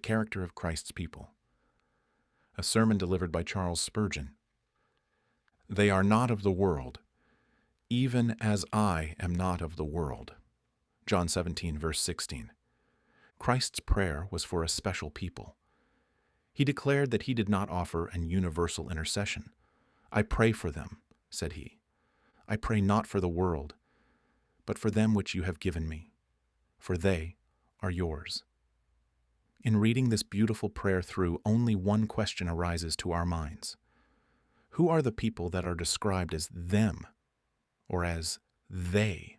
character of Christ's people. A sermon delivered by Charles Spurgeon. They are not of the world, even as I am not of the world. John 17, verse 16. Christ's prayer was for a special people. He declared that he did not offer an universal intercession. I pray for them, said he. I pray not for the world, but for them which you have given me, for they are yours. In reading this beautiful prayer through, only one question arises to our minds. Who are the people that are described as them, or as they?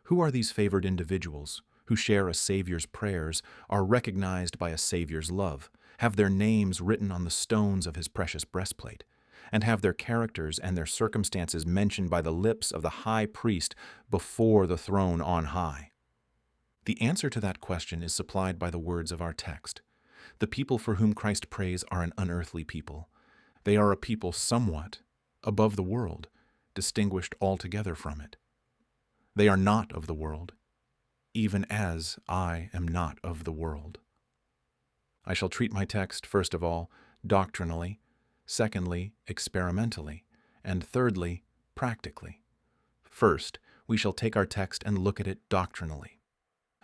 Who are these favored individuals who share a Savior's prayers, are recognized by a Savior's love, have their names written on the stones of his precious breastplate, and have their characters and their circumstances mentioned by the lips of the high priest before the throne on high? The answer to that question is supplied by the words of our text. The people for whom Christ prays are an unearthly people. They are a people somewhat above the world, distinguished altogether from it. They are not of the world, even as I am not of the world. I shall treat my text, first of all, doctrinally, secondly, experimentally, and thirdly, practically. First, we shall take our text and look at it doctrinally.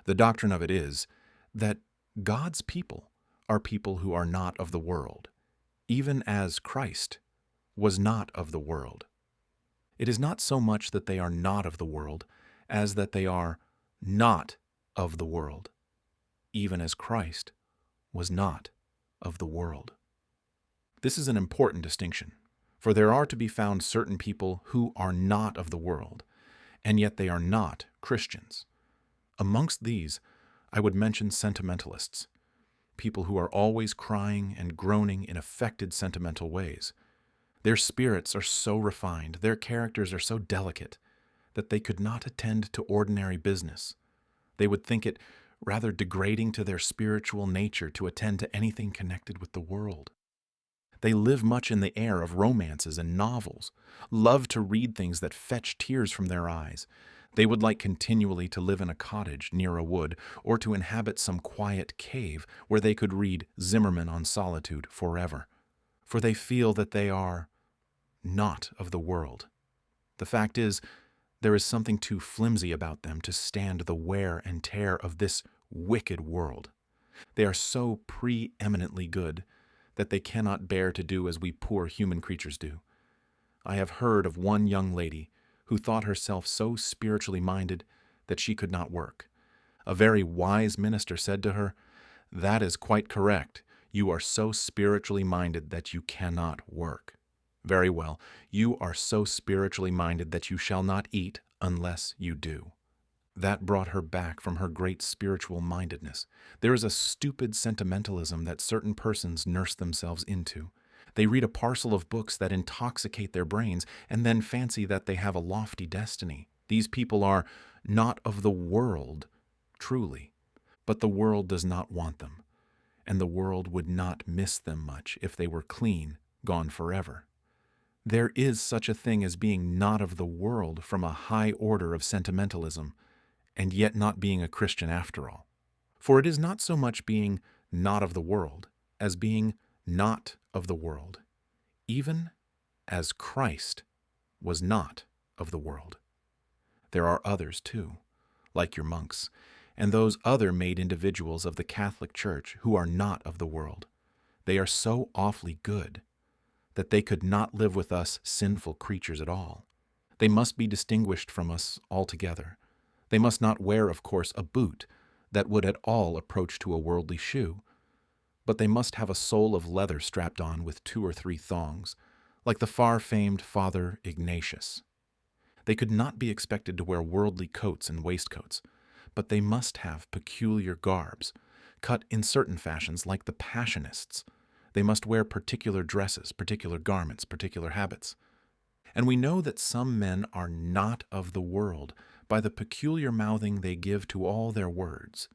The doctrine of it is that God's people are people who are not of the world, even as Christ was not of the world. It is not so much that they are not of the world as that they are not of the world, even as Christ was not of the world. This is an important distinction, for there are to be found certain people who are not of the world, and yet they are not Christians. Amongst these, I would mention sentimentalists, people who are always crying and groaning in affected sentimental ways. Their spirits are so refined, their characters are so delicate, that they could not attend to ordinary business. They would think it rather degrading to their spiritual nature to attend to anything connected with the world. They live much in the air of romances and novels, love to read things that fetch tears from their eyes. They would like continually to live in a cottage near a wood, or to inhabit some quiet cave where they could read Zimmerman on Solitude forever, for they feel that they are not of the world. The fact is, there is something too flimsy about them to stand the wear and tear of this wicked world. They are so preeminently good that they cannot bear to do as we poor human creatures do. I have heard of one young lady who thought herself so spiritually minded that she could not work. A very wise minister said to her, "That is quite correct. You are so spiritually minded that you cannot work. Very well, you are so spiritually minded that you shall not eat unless you do." That brought her back from her great spiritual mindedness. There is a stupid sentimentalism that certain persons nurse themselves into. They read a parcel of books that intoxicate their brains and then fancy that they have a lofty destiny. These people are not of the world, truly, but the world does not want them, and the world would not miss them much if they were clean, gone forever. There is such a thing as being not of the world from a high order of sentimentalism, and yet not being a Christian after all. For it is not so much being not of the world as being not of the world, even as Christ was not of the world. There are others, too, like your monks, and those other made individuals of the Catholic Church who are not of the world. They are so awfully good that they could not live with us sinful creatures at all. They must be distinguished from us altogether. They must not wear, of course, a boot that would at all approach to a worldly shoe, but they must have a sole of leather strapped on with 2 or 3 thongs, like the far-famed Father Ignatius. They could not be expected to wear worldly coats and waistcoats, but they must have peculiar garbs, cut in certain fashions like the Passionists. They must wear particular dresses, particular garments, particular habits. And we know that some men are not of the world by the peculiar mouthing they give to all their words,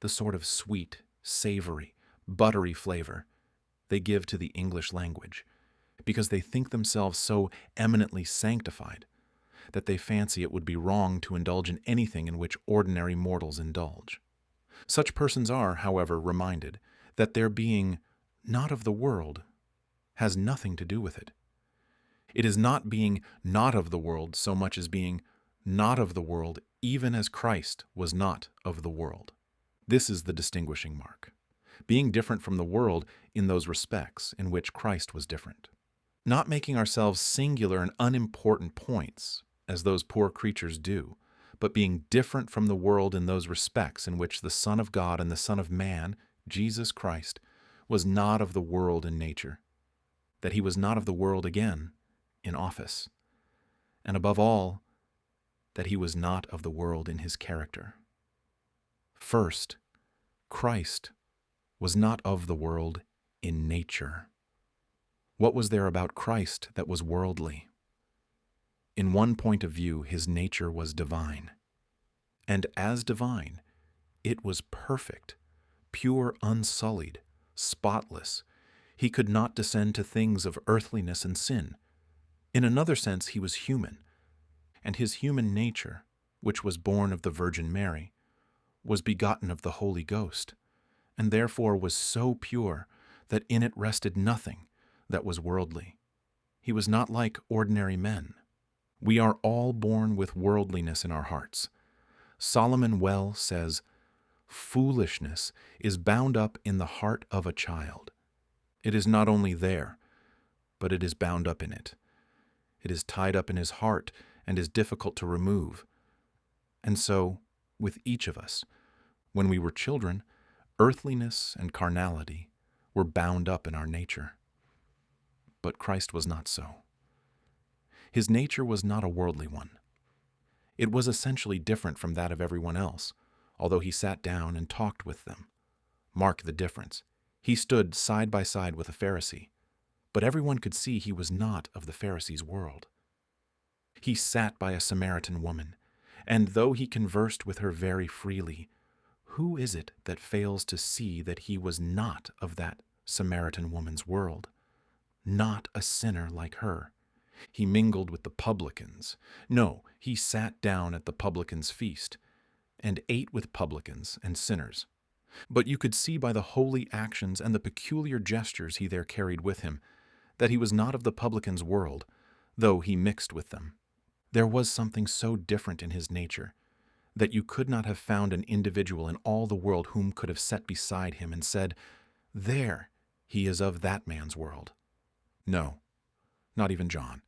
the sort of sweet, savory, buttery flavor they give to the English language, because they think themselves so eminently sanctified that they fancy it would be wrong to indulge in anything in which ordinary mortals indulge. Such persons are, however, reminded that their being not of the world has nothing to do with it. It is not being not of the world so much as being not of the world even as Christ was not of the world. This is the distinguishing mark, being different from the world in those respects in which Christ was different. Not making ourselves singular and unimportant points, as those poor creatures do, but being different from the world in those respects in which the Son of God and the Son of Man, Jesus Christ, was not of the world in nature, that he was not of the world again in office, and above all, that he was not of the world in his character. First, Christ was not of the world in nature. What was there about Christ that was worldly? In one point of view, his nature was divine. And as divine, it was perfect, pure, unsullied, spotless. He could not descend to things of earthliness and sin. In another sense, he was human, and his human nature, which was born of the Virgin Mary, was begotten of the Holy Ghost, and therefore was so pure that in it rested nothing that was worldly. He was not like ordinary men. We are all born with worldliness in our hearts. Solomon well says, "Foolishness is bound up in the heart of a child. It is not only there, but it is bound up in it. It is tied up in his heart and is difficult to remove." And so, with each of us, when we were children, earthliness and carnality were bound up in our nature. But Christ was not so. His nature was not a worldly one. It was essentially different from that of everyone else, although he sat down and talked with them. Mark the difference. He stood side by side with a Pharisee, but everyone could see he was not of the Pharisee's world. He sat by a Samaritan woman, and though he conversed with her very freely, who is it that fails to see that he was not of that Samaritan woman's world? Not a sinner like her. He mingled with the publicans. No, he sat down at the publicans' feast, and ate with publicans and sinners. But you could see by the holy actions and the peculiar gestures he there carried with him, that he was not of the publicans' world, though he mixed with them. There was something so different in his nature, that you could not have found an individual in all the world whom could have sat beside him and said, "There, he is of that man's world." No, not even John,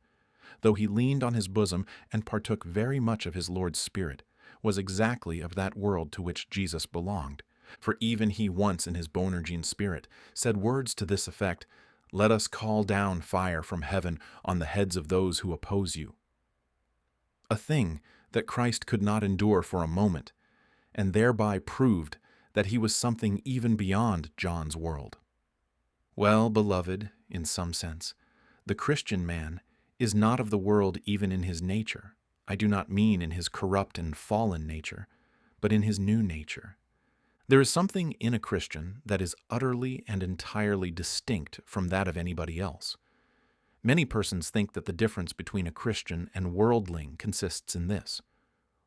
though he leaned on his bosom and partook very much of his Lord's Spirit, was exactly of that world to which Jesus belonged. For even he once in his Boanergene spirit said words to this effect, "Let us call down fire from heaven on the heads of those who oppose you." A thing that Christ could not endure for a moment, and thereby proved that he was something even beyond John's world. Well, beloved, in some sense, the Christian man is not of the world even in his nature. I do not mean in his corrupt and fallen nature, but in his new nature. There is something in a Christian that is utterly and entirely distinct from that of anybody else. Many persons think that the difference between a Christian and worldling consists in this.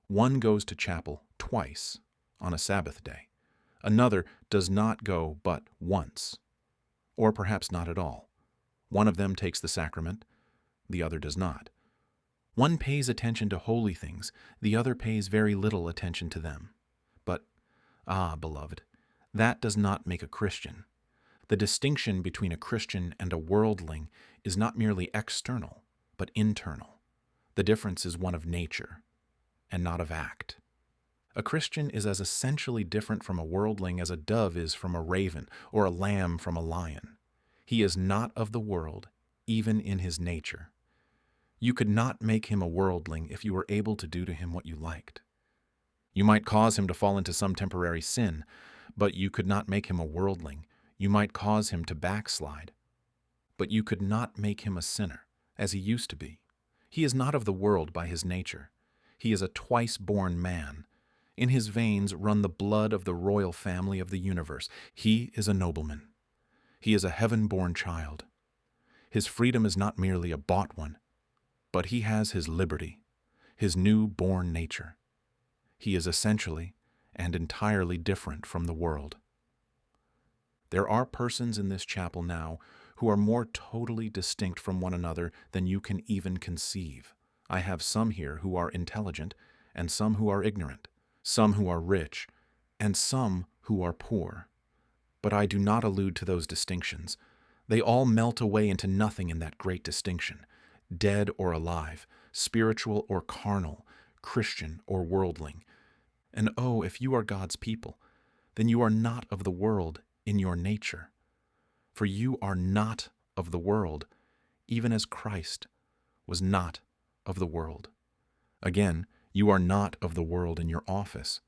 One goes to chapel twice on a Sabbath day. Another does not go but once, or perhaps not at all. One of them takes the sacrament, the other does not. One pays attention to holy things, the other pays very little attention to them. But, beloved, that does not make a Christian. The distinction between a Christian and a worldling is not merely external, but internal. The difference is one of nature, and not of act. A Christian is as essentially different from a worldling as a dove is from a raven, or a lamb from a lion. He is not of the world, even in his nature. You could not make him a worldling if you were able to do to him what you liked. You might cause him to fall into some temporary sin, but you could not make him a worldling. You might cause him to backslide, but you could not make him a sinner, as he used to be. He is not of the world by his nature. He is a twice-born man. In his veins run the blood of the royal family of the universe. He is a nobleman. He is a heaven-born child. His freedom is not merely a bought one, but he has his liberty, his new-born nature. He is essentially and entirely different from the world. There are persons in this chapel now who are more totally distinct from one another than you can even conceive. I have some here who are intelligent, and some who are ignorant, some who are rich, and some who are poor. But I do not allude to those distinctions. They all melt away into nothing in that great distinction, dead or alive, spiritual or carnal, Christian or worldling. And oh, if you are God's people, then you are not of the world in your nature. For you are not of the world, even as Christ was not of the world. Again, you are not of the world in your office.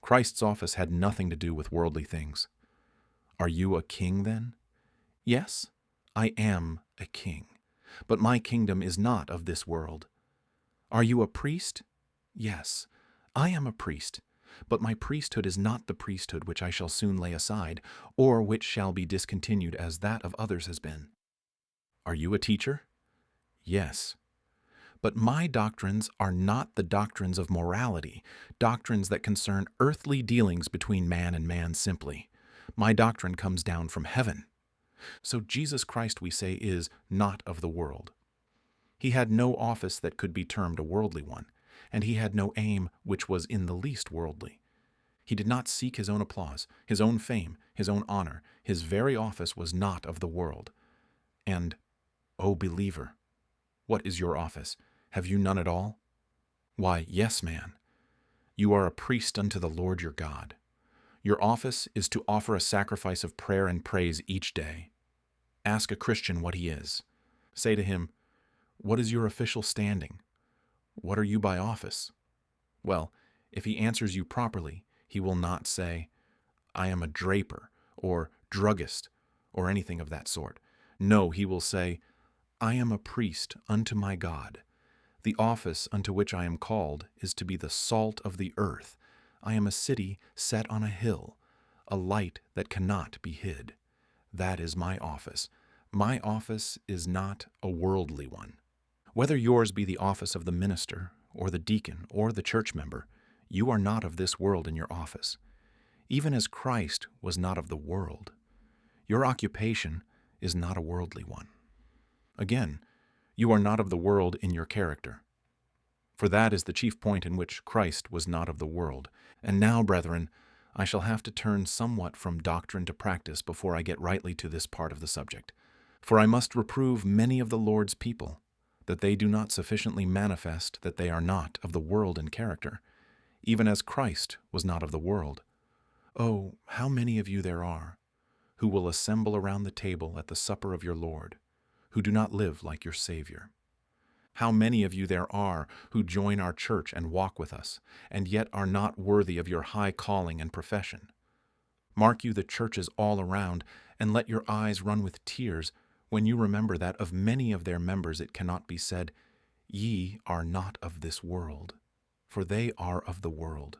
Christ's office had nothing to do with worldly things. Are you a king then? Yes, I am a king, but my kingdom is not of this world. Are you a priest? Yes, I am a priest, but my priesthood is not the priesthood which I shall soon lay aside, or which shall be discontinued as that of others has been. Are you a teacher? Yes. But my doctrines are not the doctrines of morality, doctrines that concern earthly dealings between man and man simply. My doctrine comes down from heaven. So Jesus Christ, we say, is not of the world. He had no office that could be termed a worldly one, and he had no aim which was in the least worldly. He did not seek his own applause, his own fame, his own honor. His very office was not of the world. And, O believer, what is your office? Have you none at all? Why, yes, man. You are a priest unto the Lord your God. Your office is to offer a sacrifice of prayer and praise each day. Ask a Christian what he is. Say to him, what is your official standing? What are you by office? Well, if he answers you properly, he will not say, I am a draper, or druggist, or anything of that sort. No, he will say, I am a priest unto my God. The office unto which I am called is to be the salt of the earth. I am a city set on a hill, a light that cannot be hid. That is my office. My office is not a worldly one. Whether yours be the office of the minister, or the deacon, or the church member, you are not of this world in your office, even as Christ was not of the world. Your occupation is not a worldly one. Again, you are not of the world in your character. For that is the chief point in which Christ was not of the world. And now, brethren, I shall have to turn somewhat from doctrine to practice before I get rightly to this part of the subject. For I must reprove many of the Lord's people, that they do not sufficiently manifest that they are not of the world in character, even as Christ was not of the world. Oh, how many of you there are, who will assemble around the table at the supper of your Lord, who do not live like your Savior. How many of you there are who join our church and walk with us, and yet are not worthy of your high calling and profession. Mark you the churches all around, and let your eyes run with tears when you remember that of many of their members it cannot be said, Ye are not of this world, for they are of the world.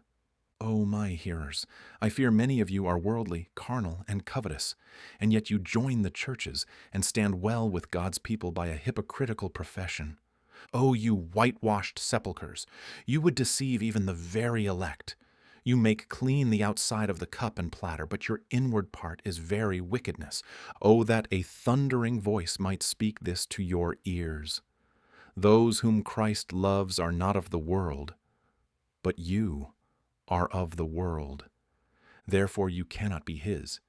O my hearers, I fear many of you are worldly, carnal, and covetous, and yet you join the churches and stand well with God's people by a hypocritical profession. O you whitewashed sepulchres, you would deceive even the very elect. You make clean the outside of the cup and platter, but your inward part is very wickedness. Oh, that a thundering voice might speak this to your ears. Those whom Christ loves are not of the world, but you are of the world. Therefore you cannot be his,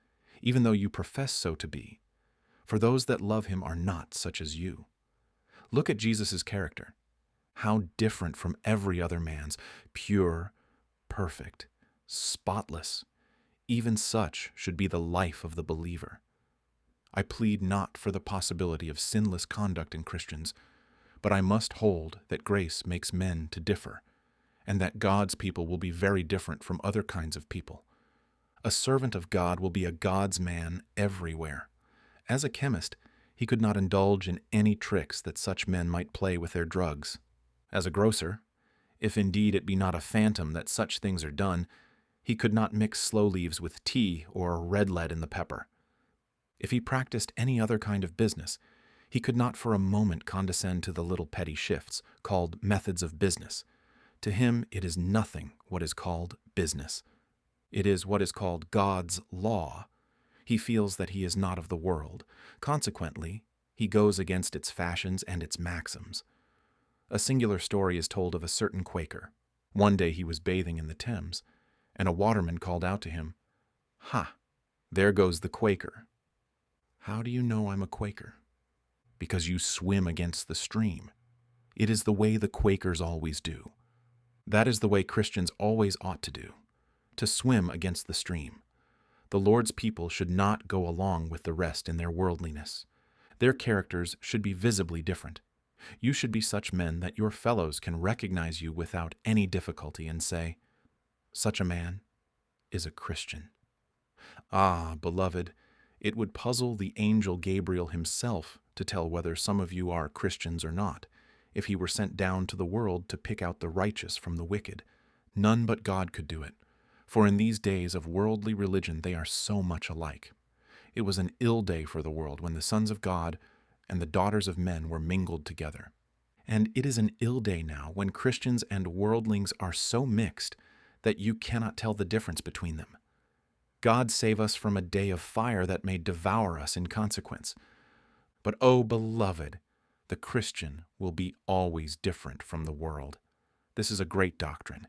even though you profess so to be. For those that love him are not such as you. Look at Jesus' character. How different from every other man's, pure, perfect, spotless. Even such should be the life of the believer. I plead not for the possibility of sinless conduct in Christians, but I must hold that grace makes men to differ, and that God's people will be very different from other kinds of people. A servant of God will be a God's man everywhere. As a chemist, he could not indulge in any tricks that such men might play with their drugs. As a grocer, if indeed it be not a phantom that such things are done, he could not mix sloe leaves with tea or red lead in the pepper. If he practiced any other kind of business, he could not for a moment condescend to the little petty shifts called methods of business. To him it is nothing what is called business. It is what is called God's law. He feels that he is not of the world. Consequently, he goes against its fashions and its maxims. A singular story is told of a certain Quaker. One day he was bathing in the Thames, and a waterman called out to him, "Ha, there goes the Quaker." "How do you know I'm a Quaker?" "Because you swim against the stream. It is the way the Quakers always do. That is the way Christians always ought to do, to swim against the stream. The Lord's people should not go along with the rest in their worldliness. Their characters should be visibly different. You should be such men that your fellows can recognize you without any difficulty and say, 'Such a man is a Christian.' Ah, beloved, it would puzzle the angel Gabriel himself to tell whether some of you are Christians or not, if he were sent down to the world to pick out the righteous from the wicked. None but God could do it, for in these days of worldly religion they are so much alike. It was an ill day for the world when the sons of God and the daughters of men were mingled together. And it is an ill day now when Christians and worldlings are so mixed that you cannot tell the difference between them. God save us from a day of fire that may devour us in consequence. But, oh, beloved, the Christian will be always different from the world. This is a great doctrine,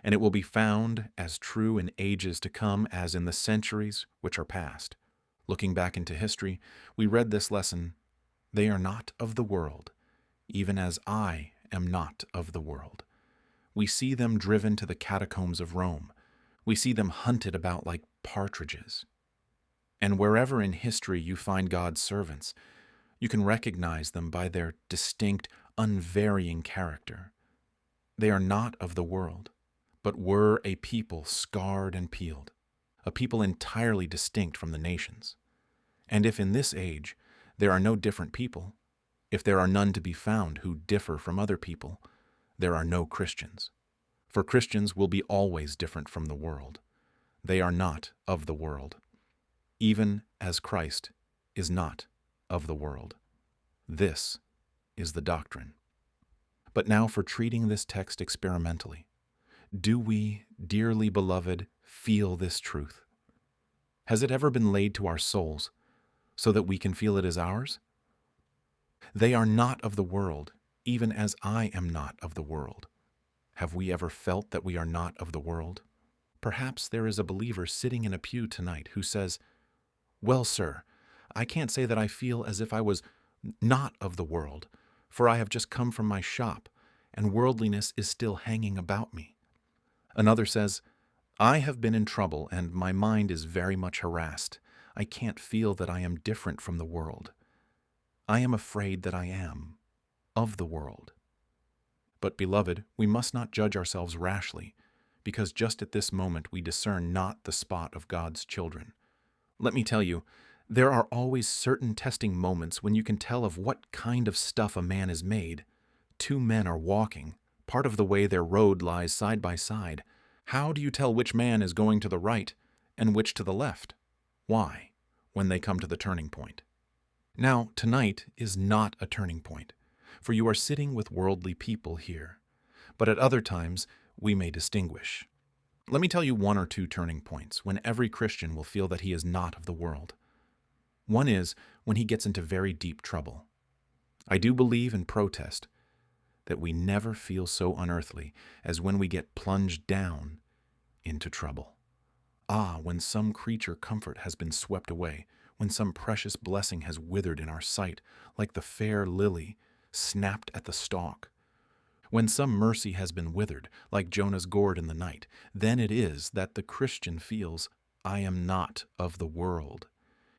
and it will be found as true in ages to come as in the centuries which are past. Looking back into history, we read this lesson, "They are not of the world, even as I am not of the world." We see them driven to the catacombs of Rome. We see them hunted about like partridges. And wherever in history you find God's servants, you can recognize them by their distinct, unvarying character. They are not of the world, but were a people scarred and peeled, a people entirely distinct from the nations. And if in this age there are no different people, if there are none to be found who differ from other people, there are no Christians. For Christians will be always different from the world. They are not of the world, even as Christ is not of the world. This is the doctrine. But now for treating this text experimentally. Do we, dearly beloved, feel this truth? Has it ever been laid to our souls so that we can feel it as ours? They are not of the world, even as I am not of the world. Have we ever felt that we are not of the world? Perhaps there is a believer sitting in a pew tonight who says, "Well, sir, I can't say that I feel as if I was not of the world, for I have just come from my shop, and worldliness is still hanging about me." Another says, "I have been in trouble, and my mind is very much harassed. I can't feel that I am different from the world. I am afraid that I am of the world." But, beloved, we must not judge ourselves rashly, because just at this moment we discern not the spot of God's children. Let me tell you, there are always certain testing moments when you can tell of what kind of stuff a man is made. Two men are walking. Part of the way their road lies side by side. How do you tell which man is going to the right and which to the left? Why, when they come to the turning point. Now, tonight is not a turning point, for you are sitting with worldly people here. But at other times, we may distinguish. Let me tell you one or two turning points when every Christian will feel that he is not of the world. One is when he gets into very deep trouble. I do believe and protest that we never feel so unearthly as when we get plunged down into trouble. Ah, when some creature comfort has been swept away, when some precious blessing has withered in our sight, like the fair lily snapped at the stalk. When some mercy has been withered, like Jonah's gourd in the night, then it is that the Christian feels, "I am not of the world."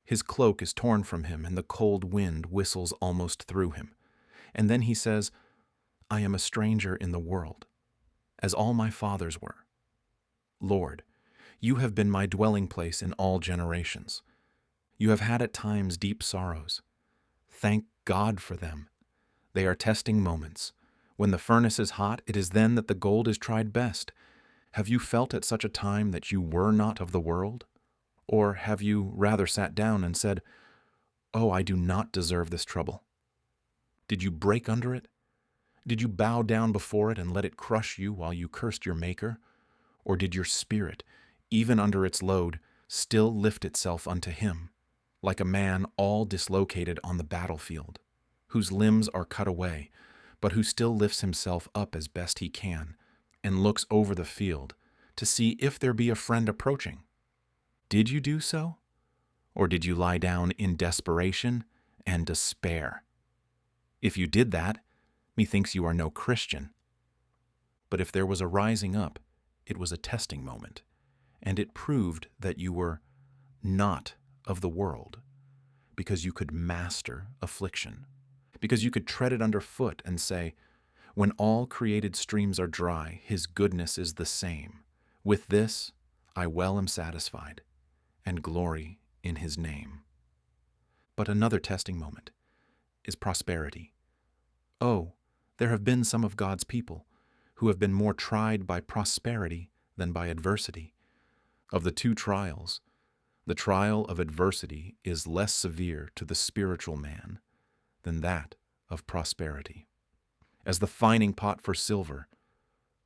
His cloak is torn from him, and the cold wind whistles almost through him. And then he says, "I am a stranger in the world, as all my fathers were. Lord, you have been my dwelling place in all generations. You have had at times deep sorrows. Thank God for them. They are testing moments. When the furnace is hot, it is then that the gold is tried best. Have you felt at such a time that you were not of the world? Or have you rather sat down and said, "Oh, I do not deserve this trouble"? Did you break under it? Did you bow down before it and let it crush you while you cursed your Maker? Or did your spirit, even under its load, still lift itself unto him, like a man all dislocated on the battlefield, whose limbs are cut away, but who still lifts himself up as best he can, and looks over the field to see if there be a friend approaching. Did you do so? Or did you lie down in desperation and despair? If you did that, methinks you are no Christian. But if there was a rising up, it was a testing moment, and it proved that you were not of the world, because you could master affliction, because you could tread it underfoot and say, when all created streams are dry, his goodness is the same. With this I well am satisfied, and glory in his name. But another testing moment is prosperity. Oh, there have been some of God's people who have been more tried by prosperity than by adversity. Of the two trials, the trial of adversity is less severe to the spiritual man than that of prosperity. As the fining pot for silver,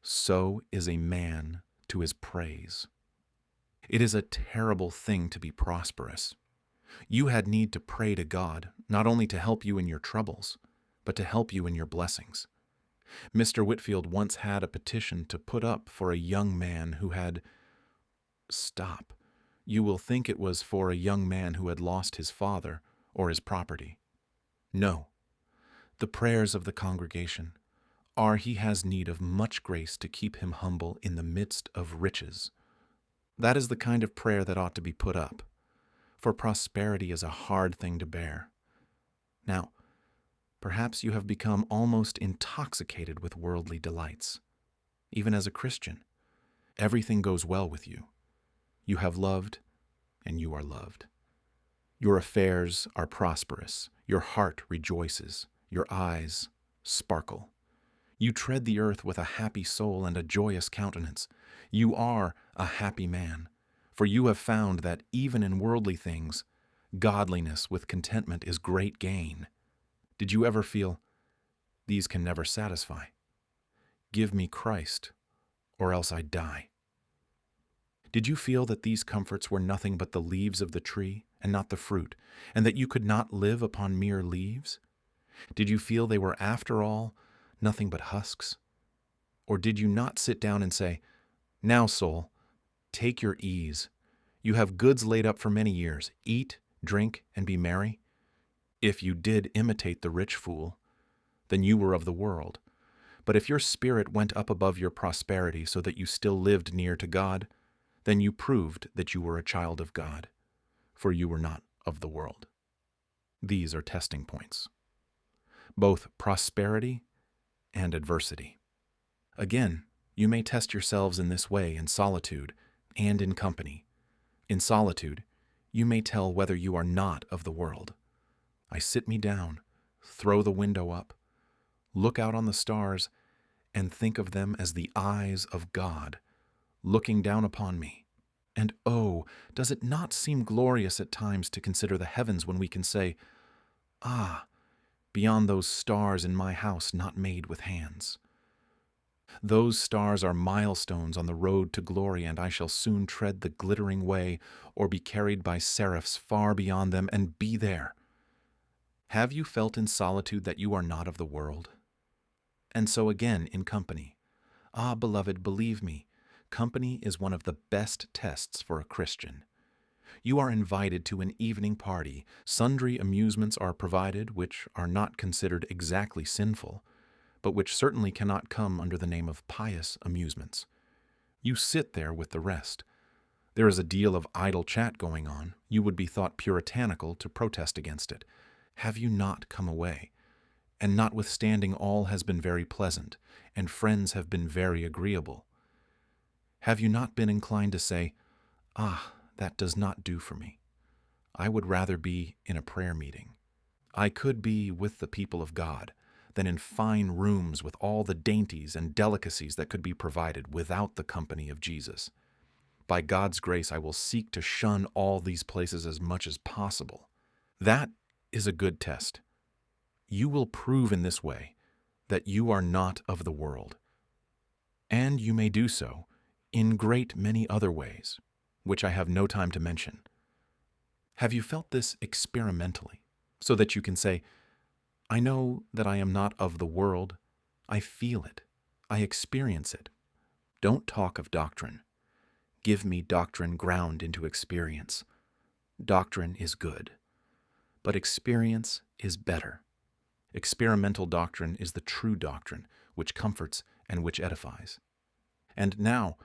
so is a man to his praise. It is a terrible thing to be prosperous. You had need to pray to God, not only to help you in your troubles, but to help you in your blessings. Mr. Whitfield once had a petition to put up for a young man who had... Stop. You will think it was for a young man who had lost his father or his property. No. The prayers of the congregation are he has need of much grace to keep him humble in the midst of riches. That is the kind of prayer that ought to be put up, for prosperity is a hard thing to bear. Now, perhaps you have become almost intoxicated with worldly delights. Even as a Christian, everything goes well with you. You have loved, and you are loved. Your affairs are prosperous. Your heart rejoices. Your eyes sparkle. You tread the earth with a happy soul and a joyous countenance. You are a happy man, for you have found that even in worldly things, godliness with contentment is great gain. Did you ever feel, these can never satisfy? Give me Christ, or else I die. Did you feel that these comforts were nothing but the leaves of the tree and not the fruit, and that you could not live upon mere leaves? Did you feel they were, after all, nothing but husks? Or did you not sit down and say, now, soul, take your ease. You have goods laid up for many years. Eat, drink, and be merry. If you did imitate the rich fool, then you were of the world. But if your spirit went up above your prosperity so that you still lived near to God, then you proved that you were a child of God, for you were not of the world. These are testing points, both prosperity and adversity. Again, you may test yourselves in this way in solitude and in company. In solitude, you may tell whether you are not of the world. I sit me down, throw the window up, look out on the stars, and think of them as the eyes of God, looking down upon me. And oh, does it not seem glorious at times to consider the heavens when we can say, ah, beyond those stars in my house not made with hands. Those stars are milestones on the road to glory, and I shall soon tread the glittering way, or be carried by seraphs far beyond them, and be there. Have you felt in solitude that you are not of the world? And so again in company. Ah, beloved, believe me, company is one of the best tests for a Christian. You are invited to an evening party. Sundry amusements are provided, which are not considered exactly sinful, but which certainly cannot come under the name of pious amusements. You sit there with the rest. There is a deal of idle chat going on. You would be thought puritanical to protest against it. Have you not come away? And notwithstanding all has been very pleasant, and friends have been very agreeable. Have you not been inclined to say, ah, that does not do for me. I would rather be in a prayer meeting. I could be with the people of God than in fine rooms with all the dainties and delicacies that could be provided without the company of Jesus. By God's grace, I will seek to shun all these places as much as possible. That is a good test. You will prove in this way that you are not of the world. And you may do so in great many other ways. which I have no time to mention. Have you felt this experimentally, so that you can say, I know that I am not of the world. I feel it. I experience it. Don't talk of doctrine. Give me doctrine ground into experience. Doctrine is good, but experience is better. Experimental doctrine is the true doctrine, which comforts and which edifies. And now,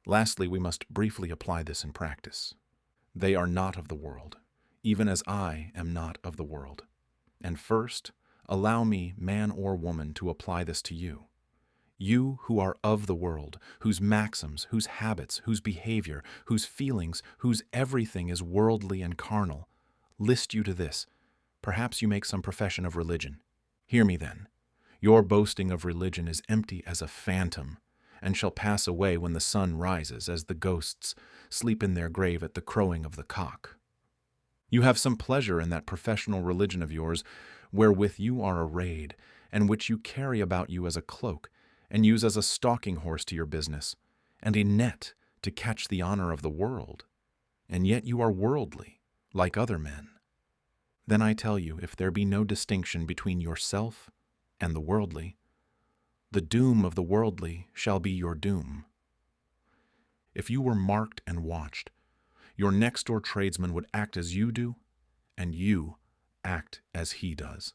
lastly, we must briefly apply this in practice. They are not of the world, even as I am not of the world. And first, allow me, man or woman, to apply this to you. You who are of the world, whose maxims, whose habits, whose behavior, whose feelings, whose everything is worldly and carnal, list you to this. Perhaps you make some profession of religion. Hear me then. Your boasting of religion is empty as a phantom, and shall pass away when the sun rises, as the ghosts sleep in their grave at the crowing of the cock. You have some pleasure in that professional religion of yours, wherewith you are arrayed, and which you carry about you as a cloak, and use as a stalking horse to your business, and a net to catch the honor of the world. And yet you are worldly, like other men. Then I tell you, if there be no distinction between yourself and the worldly, the doom of the worldly shall be your doom. If you were marked and watched, your next-door tradesman would act as you do, and you act as he does.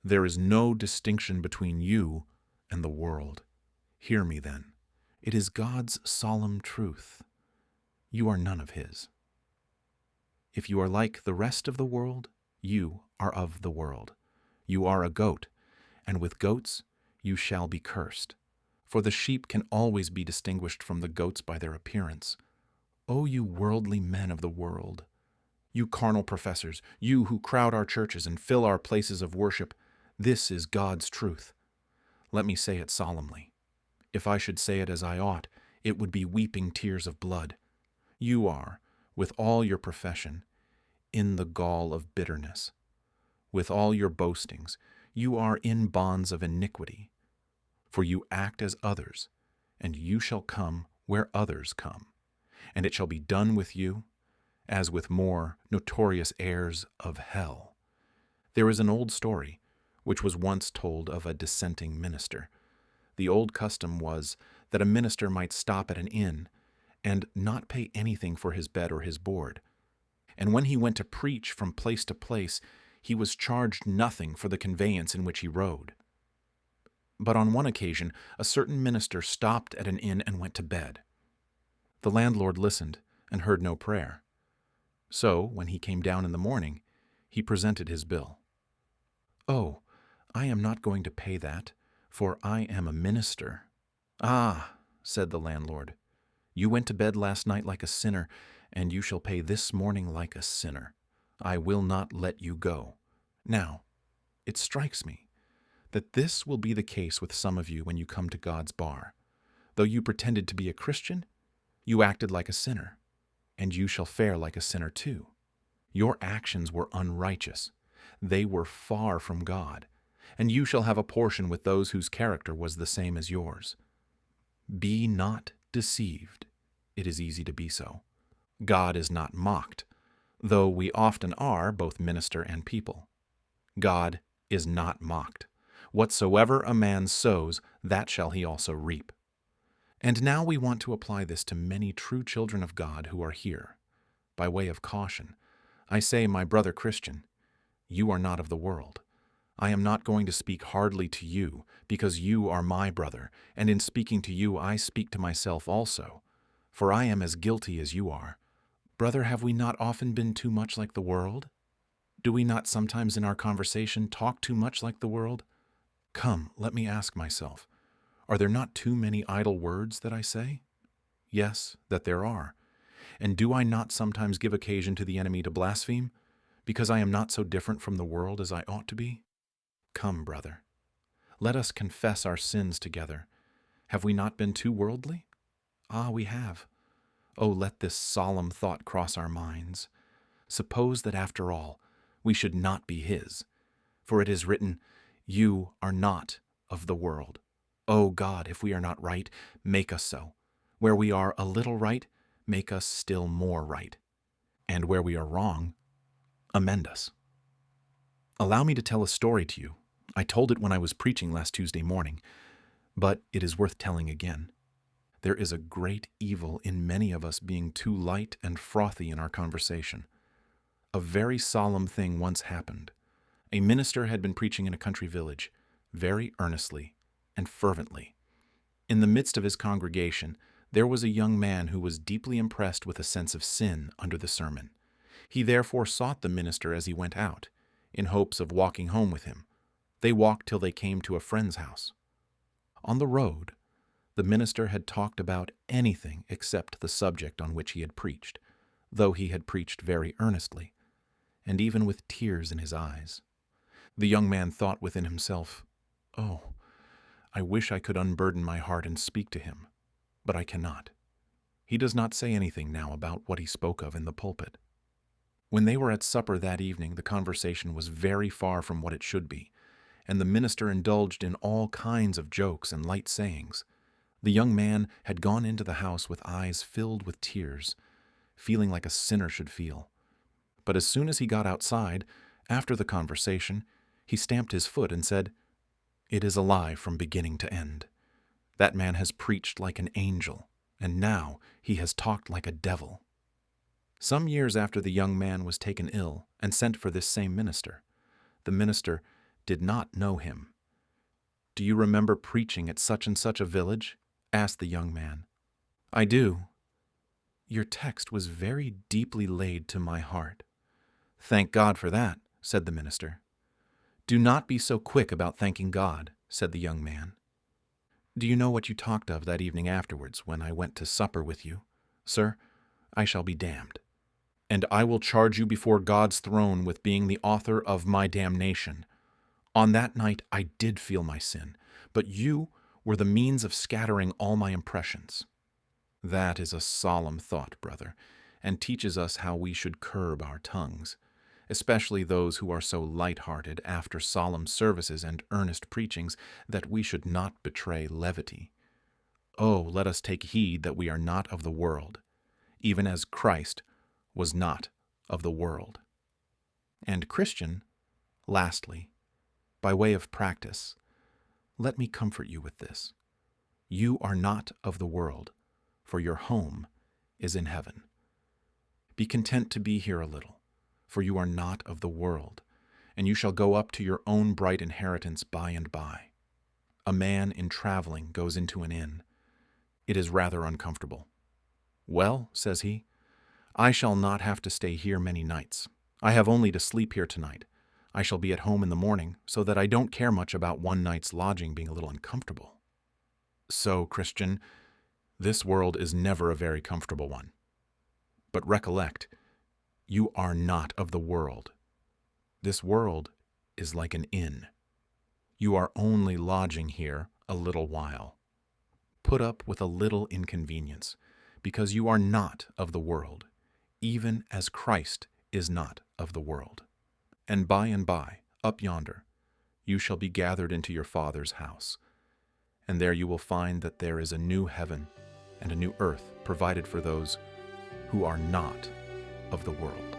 There is no distinction between you and the world. Hear me then. It is God's solemn truth. You are none of his. If you are like the rest of the world, you are of the world. You are a goat, and with goats you shall be cursed. For the sheep can always be distinguished from the goats by their appearance. O you worldly men of the world, you carnal professors, you who crowd our churches and fill our places of worship, this is God's truth. Let me say it solemnly. If I should say it as I ought, it would be weeping tears of blood. You are, with all your profession, in the gall of bitterness. With all your boastings, you are in bonds of iniquity. For you act as others, and you shall come where others come. And it shall be done with you, as with more notorious heirs of hell. There is an old story, which was once told of a dissenting minister. The old custom was that a minister might stop at an inn and not pay anything for his bed or his board. And when he went to preach from place to place, he was charged nothing for the conveyance in which he rode. But on one occasion, a certain minister stopped at an inn and went to bed. The landlord listened and heard no prayer. So, when he came down in the morning, he presented his bill. "Oh, I am not going to pay that, for I am a minister." "Ah," said the landlord, "you went to bed last night like a sinner, and you shall pay this morning like a sinner. I will not let you go." Now, it strikes me that this will be the case with some of you when you come to God's bar. Though you pretended to be a Christian, you acted like a sinner, and you shall fare like a sinner too. Your actions were unrighteous. They were far from God, and you shall have a portion with those whose character was the same as yours. Be not deceived. It is easy to be so. God is not mocked, though we often are, both minister and people. God is not mocked. Whatsoever a man sows, that shall he also reap. And now we want to apply this to many true children of God who are here. By way of caution, I say, my brother Christian, you are not of the world. I am not going to speak hardly to you, because you are my brother, and in speaking to you I speak to myself also, for I am as guilty as you are. Brother, have we not often been too much like the world? Do we not sometimes in our conversation talk too much like the world? Come, let me ask myself, are there not too many idle words that I say? Yes, that there are. And do I not sometimes give occasion to the enemy to blaspheme, because I am not so different from the world as I ought to be? Come, brother, let us confess our sins together. Have we not been too worldly? Ah, we have. Oh, let this solemn thought cross our minds. Suppose that after all, we should not be his. For it is written, "You are not of the world." O God, if we are not right, make us so. Where we are a little right, make us still more right. And where we are wrong, amend us. Allow me to tell a story to you. I told it when I was preaching last Tuesday morning, but it is worth telling again. There is a great evil in many of us being too light and frothy in our conversation. A very solemn thing once happened. A minister had been preaching in a country village, very earnestly and fervently. In the midst of his congregation, there was a young man who was deeply impressed with a sense of sin under the sermon. He therefore sought the minister as he went out, in hopes of walking home with him. They walked till they came to a friend's house. On the road, the minister had talked about anything except the subject on which he had preached, though he had preached very earnestly, and even with tears in his eyes. The young man thought within himself, "Oh, I wish I could unburden my heart and speak to him, but I cannot." He does not say anything now about what he spoke of in the pulpit. When they were at supper that evening, the conversation was very far from what it should be, and the minister indulged in all kinds of jokes and light sayings. The young man had gone into the house with eyes filled with tears, feeling like a sinner should feel. But as soon as he got outside, after the conversation, he stamped his foot and said, "It is a lie from beginning to end. That man has preached like an angel, and now he has talked like a devil." Some years after the young man was taken ill and sent for this same minister, the minister did not know him. "Do you remember preaching at such and such a village?" asked the young man. "I do." "Your text was very deeply laid to my heart." "Thank God for that," said the minister. "Do not be so quick about thanking God," said the young man. "Do you know what you talked of that evening afterwards when I went to supper with you? Sir, I shall be damned. And I will charge you before God's throne with being the author of my damnation. On that night I did feel my sin, but you were the means of scattering all my impressions." That is a solemn thought, brother, and teaches us how we should curb our tongues, especially those who are so light-hearted after solemn services and earnest preachings that we should not betray levity. Oh, let us take heed that we are not of the world, even as Christ was not of the world. And Christian, lastly, by way of practice, let me comfort you with this. You are not of the world, for your home is in heaven. Be content to be here a little, for you are not of the world, and you shall go up to your own bright inheritance by and by. A man in traveling goes into an inn. It is rather uncomfortable. "Well," says he, "I shall not have to stay here many nights. I have only to sleep here tonight. I shall be at home in the morning, so that I don't care much about one night's lodging being a little uncomfortable." So, Christian, this world is never a very comfortable one. But recollect, you are not of the world. This world is like an inn. You are only lodging here a little while. Put up with a little inconvenience, because you are not of the world, even as Christ is not of the world. And by, up yonder, you shall be gathered into your Father's house, and there you will find that there is a new heaven and a new earth provided for those who are not of the world.